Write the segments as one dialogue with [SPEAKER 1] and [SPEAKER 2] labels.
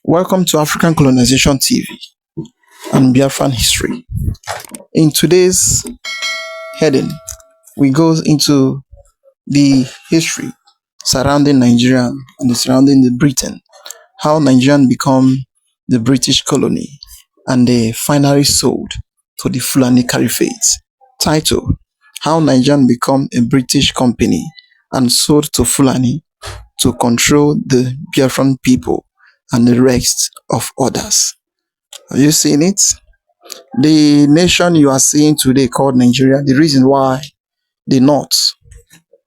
[SPEAKER 1] Welcome to African Colonization TV and Biafran history. In today's heading, we go into the history surrounding Nigeria and surrounding the Britain, how Nigerian become the British colony and they finally sold to the Fulani Caliphate. Title: How Nigerian become a British company and sold to Fulani to control the Biafran people and the rest of others. Have you seen it? The nation you are seeing today called Nigeria, the reason why the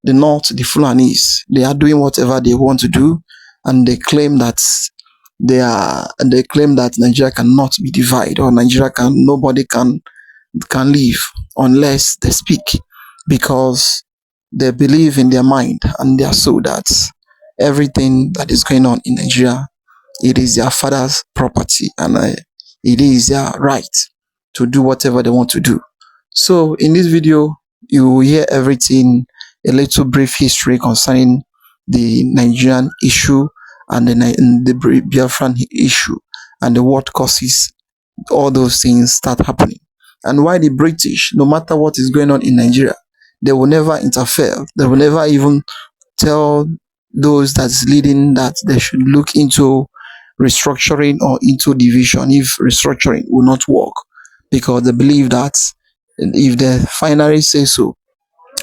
[SPEAKER 1] the Fulanis, they are doing whatever they want to do, and they claim that Nigeria cannot be divided, or nobody can live unless they speak, because they believe in their mind and their soul that everything that is going on in Nigeria, it is their father's property, and it is their right to do whatever they want to do. So in this video, you will hear everything, a little brief history concerning the Nigerian issue and the Biafran issue, and what causes all those things start happening, and why the British, no matter what is going on in Nigeria, they will never interfere. They will never even tell those that's leading that they should look into restructuring or into division if restructuring will not work, because they believe that if they finally say so,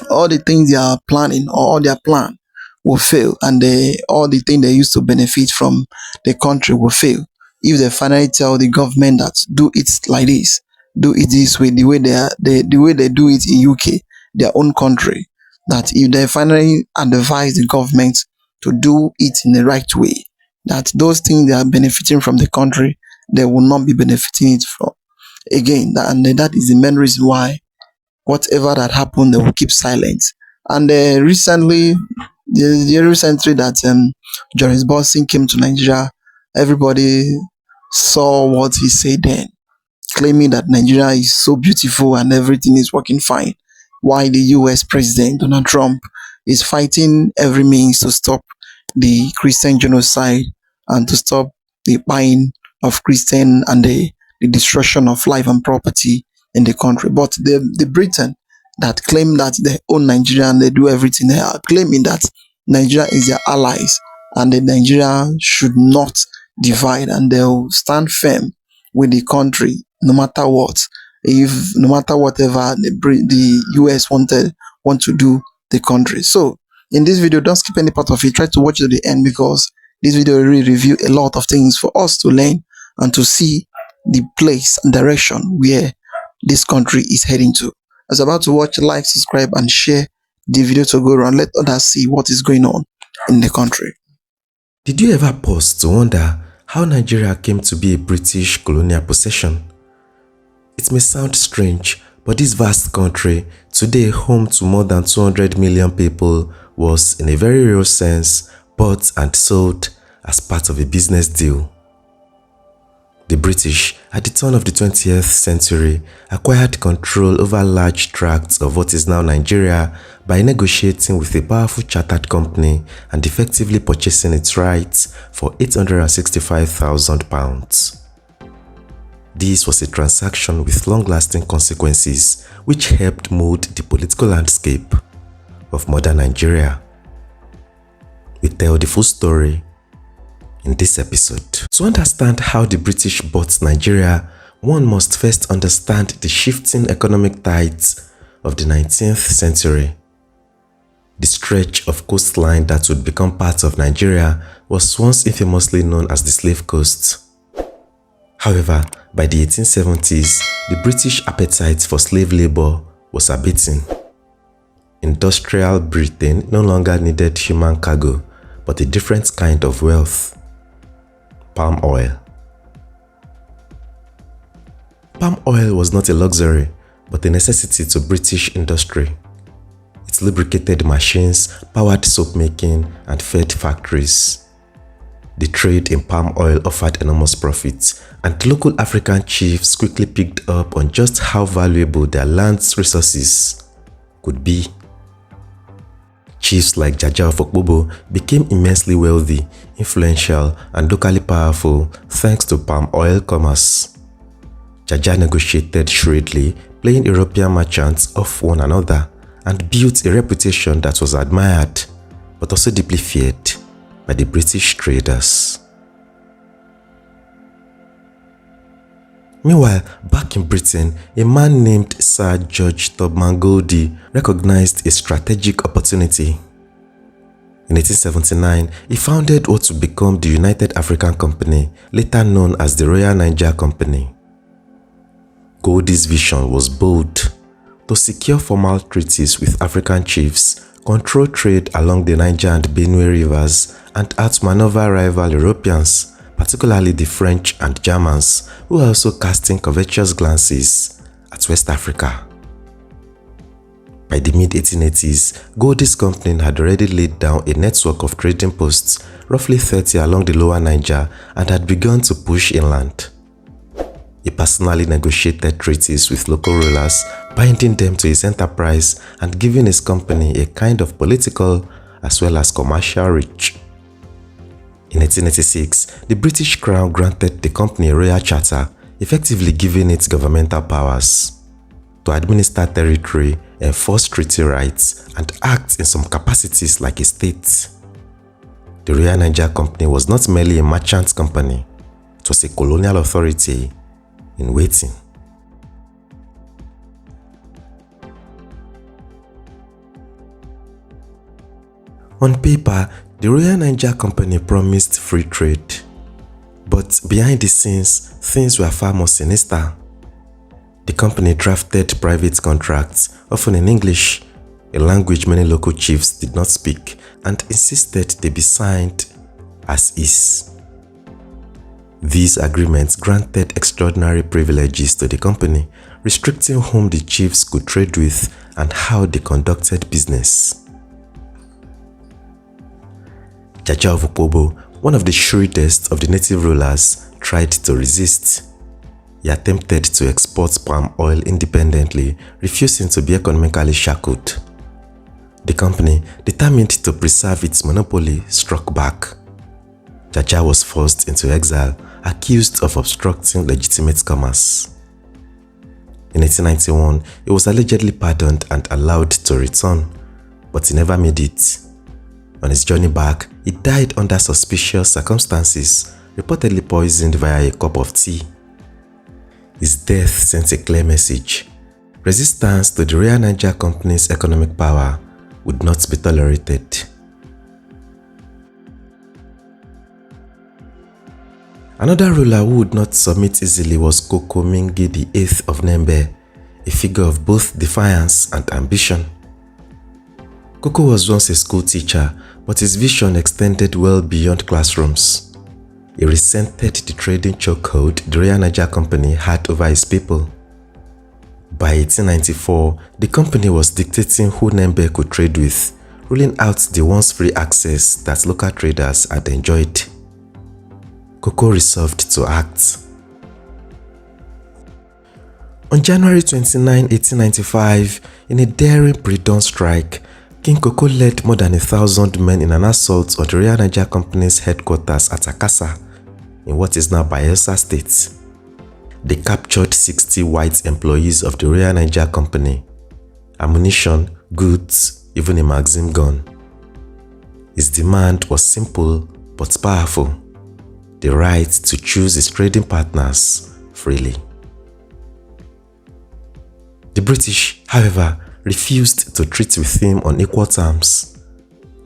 [SPEAKER 1] all the things they are planning or all their plan will fail, and all the things they used to benefit from the country will fail if they finally tell the government that do it like this, do it this way, the way they do it in UK, their own country. That if they finally advise the government to do it in the right way, that those things they are benefiting from the country, they will not be benefiting it from again. And that is the main reason why whatever that happened, they will keep silent. And recently that Joris Bossing came to Nigeria, everybody saw what he said then, claiming that Nigeria is so beautiful and everything is working fine, while the US President Donald Trump is fighting every means to stop the Christian genocide and to stop the buying of Christian and the destruction of life and property in the country. But the Britain that claim that they own Nigeria and they do everything, they are claiming that Nigeria is their allies and that Nigeria should not divide, and they'll stand firm with the country no matter what, no matter whatever the US want to do the country. So in this video, don't skip any part of it. Try to watch it to the end, because this video will really review a lot of things for us to learn and to see the place and direction where this country is heading to. As about to watch, like, subscribe, and share the video to go around. Let others see what is going on in the country.
[SPEAKER 2] Did you ever pause to wonder how Nigeria came to be a British colonial possession? It may sound strange, but this vast country, today home to more than 200 million people, was in a very real sense bought and sold as part of a business deal. The British, at the turn of the 20th century, acquired control over large tracts of what is now Nigeria by negotiating with a powerful chartered company and effectively purchasing its rights for £865,000. This was a transaction with long-lasting consequences which helped mold the political landscape of modern Nigeria. We tell the full story in this episode. To understand how the British bought Nigeria, one must first understand the shifting economic tides of the 19th century. The stretch of coastline that would become part of Nigeria was once infamously known as the Slave Coast. However, by the 1870s, the British appetite for slave labor was abating. Industrial Britain no longer needed human cargo, but a different kind of wealth: palm oil. Palm oil was not a luxury, but a necessity to British industry. It lubricated machines, powered soap making, and fed factories. The trade in palm oil offered enormous profits, and local African chiefs quickly picked up on just how valuable their land's resources could be. Chiefs like Jaja of Okpobo became immensely wealthy, influential, and locally powerful thanks to palm oil commerce. Jaja negotiated shrewdly, playing European merchants off one another, and built a reputation that was admired, but also deeply feared by the British traders. Meanwhile, back in Britain, a man named Sir George Tubman Goldie recognized a strategic opportunity. In 1879, he founded what would become the United African Company, later known as the Royal Niger Company. Goldie's vision was bold: to secure formal treaties with African chiefs, control trade along the Niger and Benue rivers, and outmaneuver rival Europeans, particularly the French and Germans, who were also casting covetous glances at West Africa. By the mid-1880s, Goldie's company had already laid down a network of trading posts, roughly 30 along the lower Niger, and had begun to push inland. He personally negotiated treaties with local rulers, binding them to his enterprise and giving his company a kind of political as well as commercial reach. In 1886, the British Crown granted the company a royal charter, effectively giving it governmental powers to administer territory, enforce treaty rights, and act in some capacities like a state. The Royal Niger Company was not merely a merchant company, it was a colonial authority in waiting. On paper, the Royal Niger Company promised free trade, but behind the scenes, things were far more sinister. The company drafted private contracts, often in English, a language many local chiefs did not speak, and insisted they be signed as is. These agreements granted extraordinary privileges to the company, restricting whom the chiefs could trade with and how they conducted business. Jaja of Okpobo, one of the shrewdest of the native rulers, tried to resist. He attempted to export palm oil independently, refusing to be economically shackled. The company, determined to preserve its monopoly, struck back. Jaja was forced into exile, accused of obstructing legitimate commerce. In 1891, he was allegedly pardoned and allowed to return, but he never made it. On his journey back, he died under suspicious circumstances, reportedly poisoned via a cup of tea. His death sent a clear message: resistance to the Royal Niger Company's economic power would not be tolerated. Another ruler who would not submit easily was Koko Mingi VIII of Nembe, a figure of both defiance and ambition. Koko was once a school teacher, but his vision extended well beyond classrooms. He resented the trading chokehold the Royal Niger Company had over his people. By 1894, the company was dictating who Nembe could trade with, ruling out the once free access that local traders had enjoyed. Koko resolved to act. On January 29, 1895, in a daring pre-dawn strike, King Koko led more than 1,000 men in an assault on the Royal Niger Company's headquarters at Akassa, in what is now Bayelsa State. They captured 60 white employees of the Royal Niger Company, ammunition, goods, even a Maxim gun. His demand was simple but powerful: the right to choose his trading partners freely. The British, however, refused to treat with him on equal terms.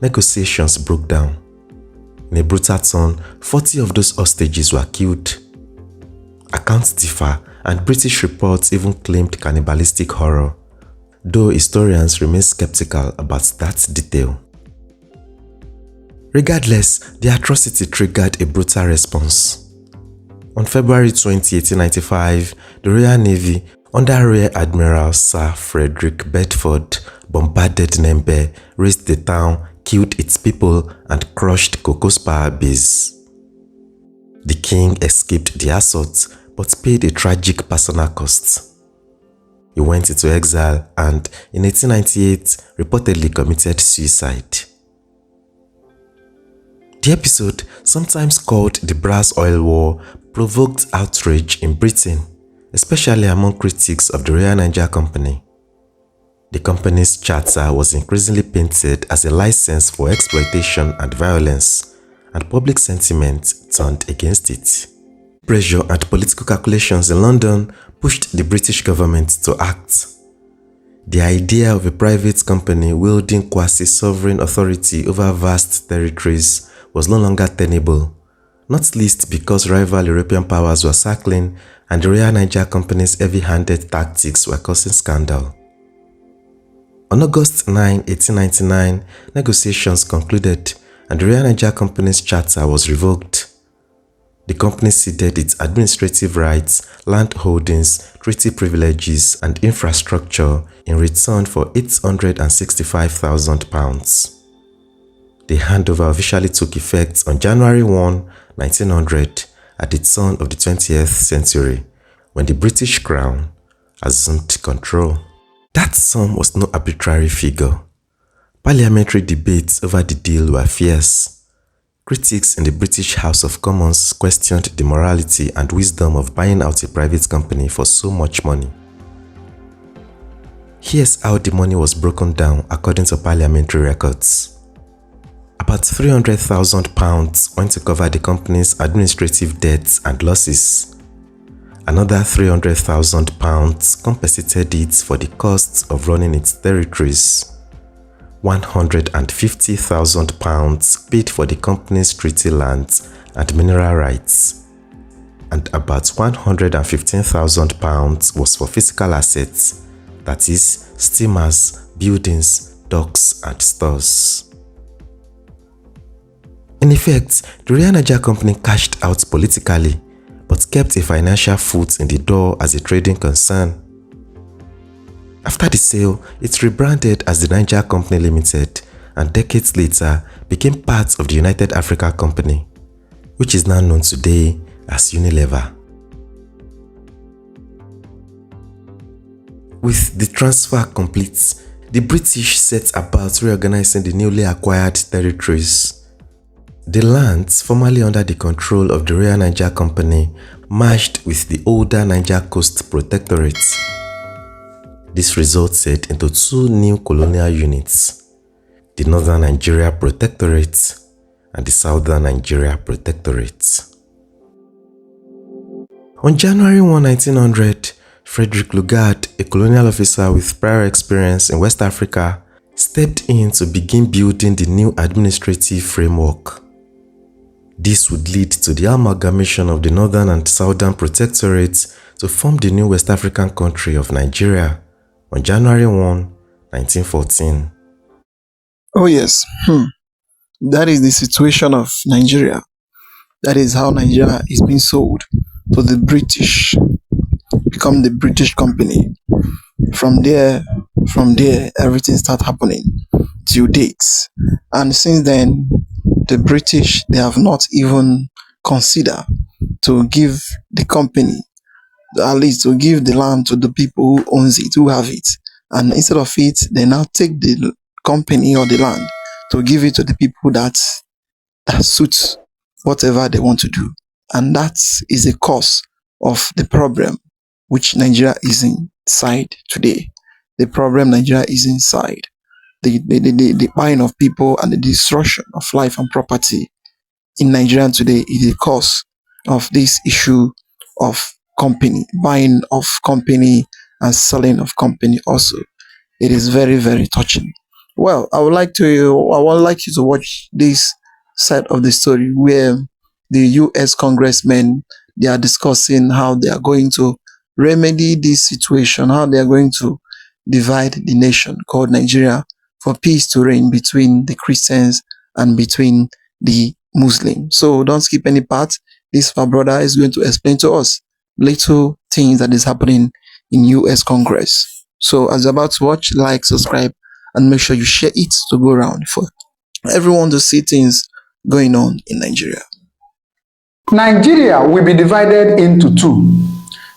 [SPEAKER 2] Negotiations broke down. In a brutal turn, 40 of those hostages were killed. Accounts differ, and British reports even claimed cannibalistic horror, though historians remain skeptical about that detail. Regardless, the atrocity triggered a brutal response. On February 20, 1895, the Royal Navy, under Rear Admiral Sir Frederick Bedford, bombarded Nembe, razed the town, killed its people, and crushed Koko's power base. The king escaped the assault, but paid a tragic personal cost. He went into exile and in 1898 reportedly committed suicide. The episode, sometimes called the Brass Oil War, provoked outrage in Britain, especially among critics of the Royal Niger Company. The company's charter was increasingly painted as a license for exploitation and violence, and public sentiment turned against it. Pressure and political calculations in London pushed the British government to act. The idea of a private company wielding quasi-sovereign authority over vast territories was no longer tenable, not least because rival European powers were circling and the Royal Niger Company's heavy-handed tactics were causing scandal. On August 9, 1899, negotiations concluded and the Royal Niger Company's charter was revoked. The company ceded its administrative rights, land holdings, treaty privileges, and infrastructure in return for £865,000. The handover officially took effect on January 1, 1900, at the turn of the 20th century, when the British Crown assumed control. That sum was no arbitrary figure. Parliamentary debates over the deal were fierce. Critics in the British House of Commons questioned the morality and wisdom of buying out a private company for so much money. Here's how the money was broken down according to parliamentary records. About £300,000 went to cover the company's administrative debts and losses. Another £300,000 compensated it for the costs of running its territories. £150,000 paid for the company's treaty lands and mineral rights, and about £115,000 was for physical assets, that is, steamers, buildings, docks, and stores. In effect, the Royal Niger Company cashed out politically, but kept a financial foot in the door as a trading concern. After the sale, it rebranded as the Niger Company Limited and decades later became part of the United Africa Company, which is now known today as Unilever. With the transfer complete, the British set about reorganizing the newly acquired territories. The lands formerly under the control of the Royal Niger Company merged with the older Niger Coast Protectorate. This resulted into two new colonial units, the Northern Nigeria Protectorate and the Southern Nigeria Protectorate. On January 1, 1900, Frederick Lugard, a colonial officer with prior experience in West Africa, stepped in to begin building the new administrative framework. This would lead to the amalgamation of the Northern and Southern Protectorates to form the new West African country of Nigeria on January 1, 1914.
[SPEAKER 1] Oh yes, that is the situation of Nigeria. That is how Nigeria is being sold to the British, become the British company. From there, everything started happening till dates. And since then, the British, they have not even considered to give the company, at least to give the land to the people who owns it, who have it. And instead of it, they now take the company or the land to give it to the people that suits whatever they want to do. And that is a cause of the problem which Nigeria is inside today. The problem Nigeria is inside. The buying of people and the destruction of life and property in Nigeria today is a cause of this issue of company, buying of company and selling of company also. It is very, very touching. Well, I would like you to watch this side of the story where the US congressmen, they are discussing how they are going to remedy this situation, how they are going to divide the nation called Nigeria for peace to reign between the Christians and between the Muslims. So don't skip any part. This our brother is going to explain to us little things that is happening in US Congress. So as you're about to watch, like, subscribe, and make sure you share it to go around for everyone to see things going on in Nigeria.
[SPEAKER 3] Nigeria will be divided into two,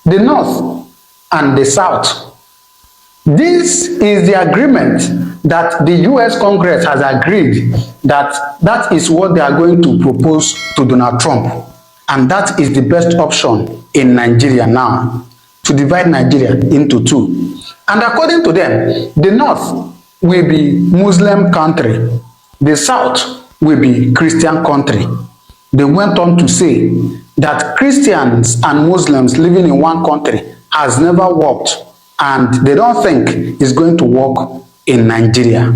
[SPEAKER 3] the north and the south. This is the agreement that the US Congress has agreed that is what they are going to propose to Donald Trump. And that is the best option in Nigeria now, to divide Nigeria into two. And according to them, the North will be Muslim country, the South will be Christian country. They went on to say that Christians and Muslims living in one country has never worked, and they don't think it's going to work in Nigeria.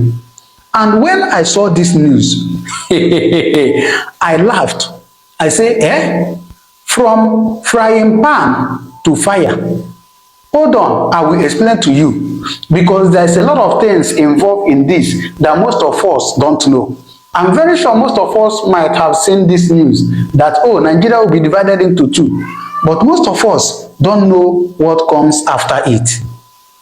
[SPEAKER 3] And when I saw this news, I laughed. I say, from frying pan to fire. Hold on, I will explain to you, because there's a lot of things involved in this that most of us don't know. I'm very sure most of us might have seen this news that, oh, Nigeria will be divided into two. But most of us don't know what comes after it.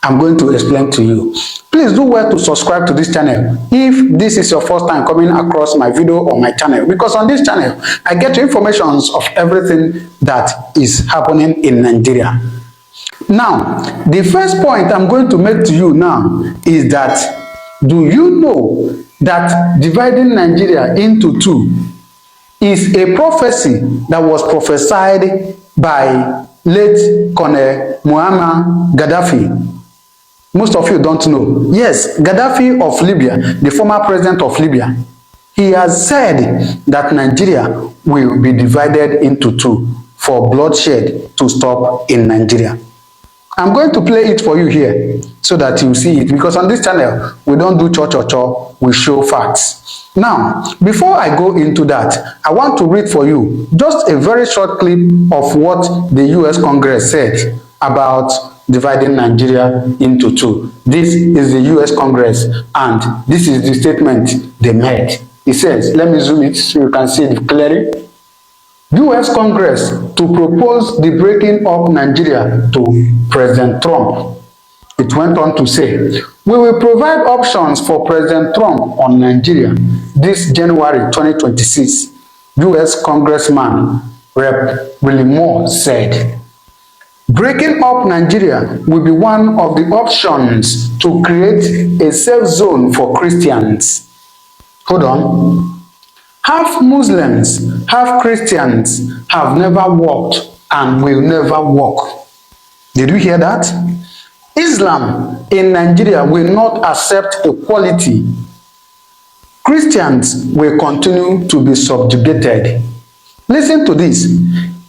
[SPEAKER 3] I'm going to explain to you. Please do well to subscribe to this channel if this is your first time coming across my video or my channel, because on this channel, I get information of everything that is happening in Nigeria. Now, the first point I'm going to make to you now is that, do you know that dividing Nigeria into two is a prophecy that was prophesied by late Colonel Muammar Gaddafi? Most of you don't know. Yes, Gaddafi of Libya, the former president of Libya, he has said that Nigeria will be divided into two for bloodshed to stop in Nigeria. I'm going to play it for you here so that you see it, because on this channel, we don't do cho-cho-cho, we show facts. Now, before I go into that, I want to read for you just a very short clip of what the US Congress said about dividing Nigeria into two. This is the US Congress, and this is the statement they made. It says, let me zoom it so you can see it clearly. US Congress to propose the breaking up Nigeria to President Trump. It went on to say, we will provide options for President Trump on Nigeria this January 2026, US Congressman Rep. Willie Moore said. Breaking up Nigeria will be one of the options to create a safe zone for Christians. Hold on. Half Muslims, half Christians have never walked and will never walk. Did you hear that? Islam in Nigeria will not accept equality. Christians will continue to be subjugated. Listen to this.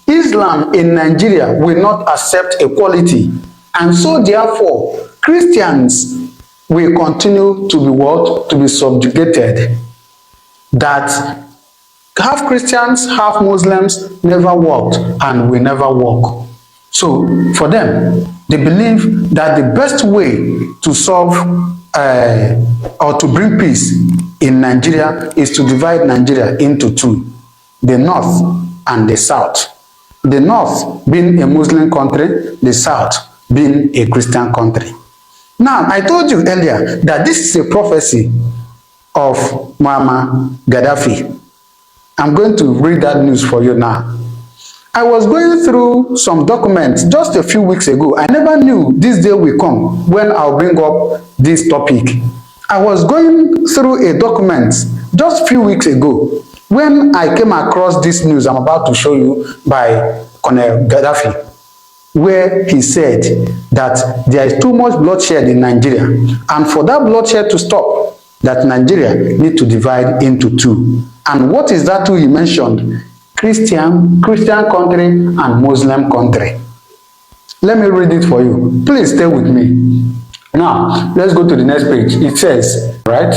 [SPEAKER 3] Islam in Nigeria will not accept equality, and so therefore Christians will continue to be what? To be subjugated. That half Christians, half Muslims never walked and will never walk. So for them, they believe that the best way to solve or to bring peace in Nigeria is to divide Nigeria into two, the North and the South. The North being a Muslim country, the South being a Christian country. Now, I told you earlier that this is a prophecy of Muammar Gaddafi. I'm going to read that news for you now. I was going through some documents just a few weeks ago. I never knew this day will come when I'll bring up this topic. I was going through a document just a few weeks ago when I came across this news I'm about to show you by Colonel Gaddafi, where he said that there is too much bloodshed in Nigeria, and for that bloodshed to stop, that Nigeria need to divide into two. And what is that two he mentioned? Christian country and Muslim country. Let me read it for you. Please stay with me. Now, let's go to the next page. It says, right?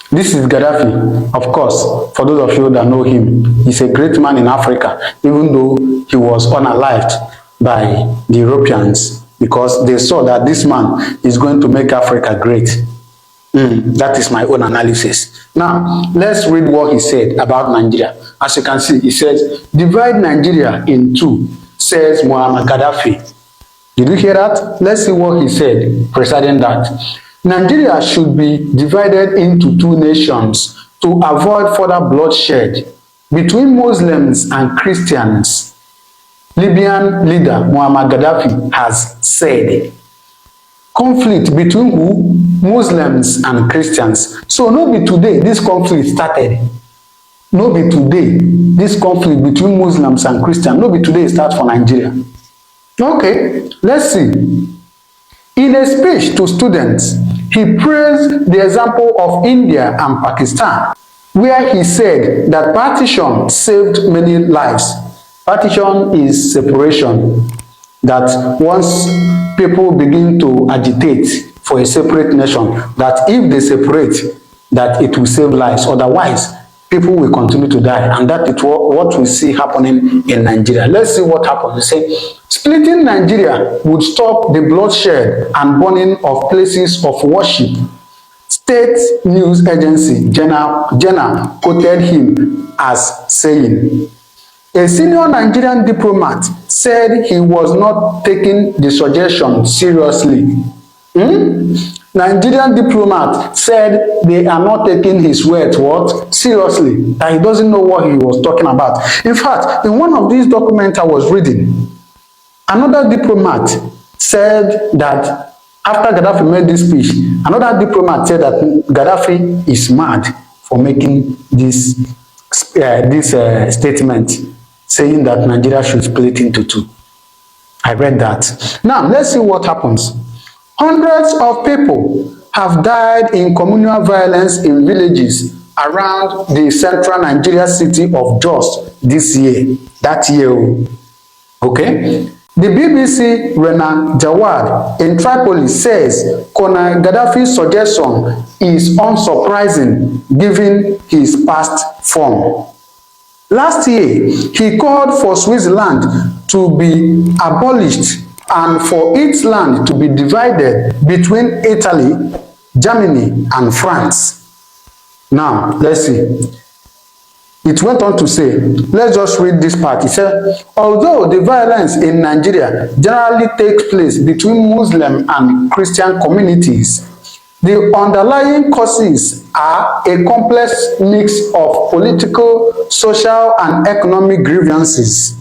[SPEAKER 3] This is Gaddafi, of course, for those of you that know him. He's a great man in Africa, even though he was unalived by the Europeans, because they saw that this man is going to make Africa great. That is my own analysis. Now, let's read what he said about Nigeria. As you can see, he says, divide Nigeria in two, says Muammar Gaddafi. Did you hear that? Let's see what he said preceding that. Nigeria should be divided into two nations to avoid further bloodshed between Muslims and Christians. Libyan leader Muammar Gaddafi has said. conflict between who? Muslims and Christians. So no be today this conflict started. No be today this conflict between Muslims and Christians, no be today e start for Nigeria. Okay, let's see. In a speech to students, he praised the example of India and Pakistan, where he said that partition saved many lives. Partition is separation, that once people begin to agitate for a separate nation, that if they separate, that it will save lives. Otherwise, people will continue to die, and that is what we see happening in Nigeria. Let's see what happens. They say, splitting Nigeria would stop the bloodshed and burning of places of worship. State news agency Jena quoted him as saying, a senior Nigerian diplomat said he was not taking the suggestion seriously. Nigerian diplomat said they are not taking his words seriously, that he doesn't know what he was talking about. In fact, in one of these documents I was reading, another diplomat said that after Gaddafi made this speech, another diplomat said that Gaddafi is mad for making this statement, saying that Nigeria should split into two. I read that. Now, let's see what happens. Hundreds of people have died in communal violence in villages around the central Nigeria city of Jos this year. That year. Okay? The BBC Renan Jawad in Tripoli says Colonel Gaddafi's suggestion is unsurprising given his past form. Last year, he called for Switzerland to be abolished and for its land to be divided between Italy, Germany, and France. Now, let's see. It went on to say, let's just read this part. It said, although the violence in Nigeria generally takes place between Muslim and Christian communities, the underlying causes are a complex mix of political, social, and economic grievances.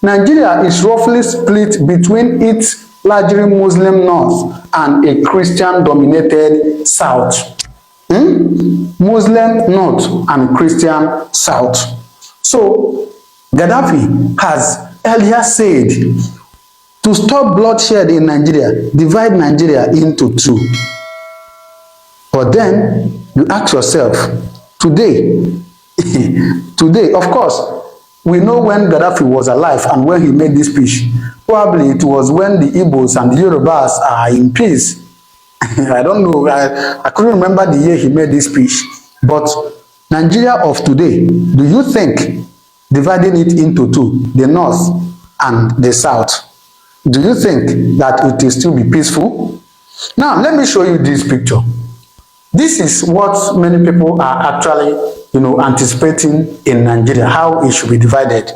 [SPEAKER 3] Nigeria is roughly split between its largely Muslim north and a Christian-dominated south. Muslim north and Christian south. So, Gaddafi has earlier said to stop bloodshed in Nigeria, divide Nigeria into two. But then, you ask yourself, today, of course, we know when Gaddafi was alive and when he made this speech. Probably it was when the Igbos and the Yorubas are in peace. I don't know, I couldn't remember the year he made this speech. But Nigeria of today, do you think dividing it into two, the north and the south, do you think that it will still be peaceful? Now, let me show you this picture. This is what many people are actually, anticipating in Nigeria, how it should be divided.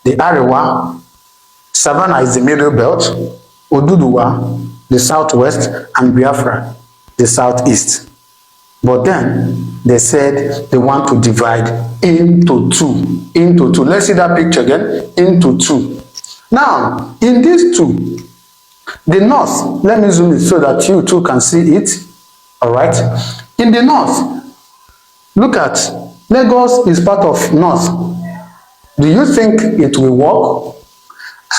[SPEAKER 3] The Arewa, Savannah is the middle belt, Oduduwa, the southwest, and Biafra, the southeast. But then they said they want to divide into two. Into two. Let's see that picture again. Into two. Now, in these two, the north, let me zoom it so that you too can see it. All right. In the north, look at Lagos is part of north. Do you think it will work?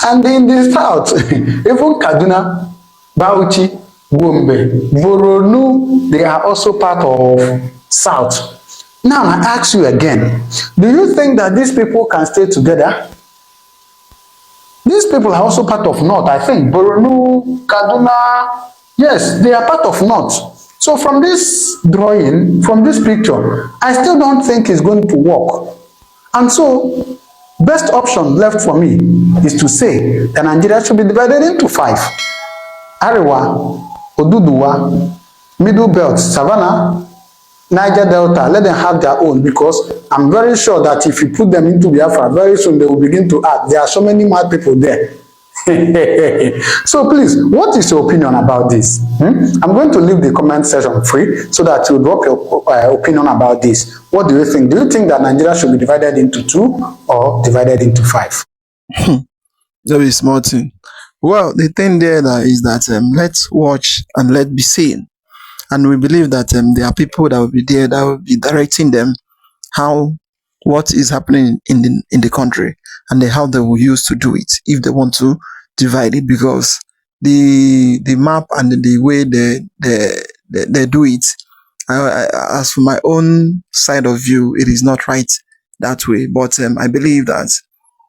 [SPEAKER 3] And in the south, even Kaduna, Bauchi, Gombe, Boronu, they are also part of south. Now I ask you again, do you think that these people can stay together? These people are also part of north. I think Boronu, Kaduna, yes, they are part of north. So from this drawing, from this picture, I still don't think it's going to work. And so, best option left for me is to say that Nigeria should be divided into 5. Arewa, Oduduwa, Middle Belt, Savannah, Niger Delta, let them have their own, because I'm very sure that if you put them into Biafra, very soon they will begin to act. There are so many mad people there. So please, what is your opinion about this? I'm going to leave the comment section free so that you drop your opinion about this. What do you think? Do you think that Nigeria should be divided into 2 or divided into 5?
[SPEAKER 1] That is small thing. Well, the thing there that is that let's watch and let be seen. And we believe that there are people that will be there that will be directing them how what is happening in the country, and then how they will use to do it if they want to divide it, because the map and the way they do it, as for my own side of view, it is not right that way. But I believe that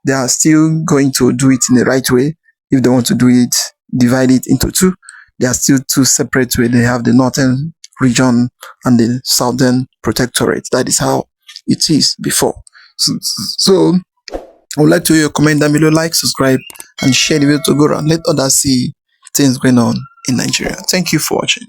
[SPEAKER 1] they are still going to do it in the right way. If they want to do it, divide it into two, they are still two separate way. They have the northern region and the southern protectorate. That is how it is before. So I would like to hear your comment down below, like, subscribe, and share the video to go around. Let others see things going on in Nigeria. Thank you for watching.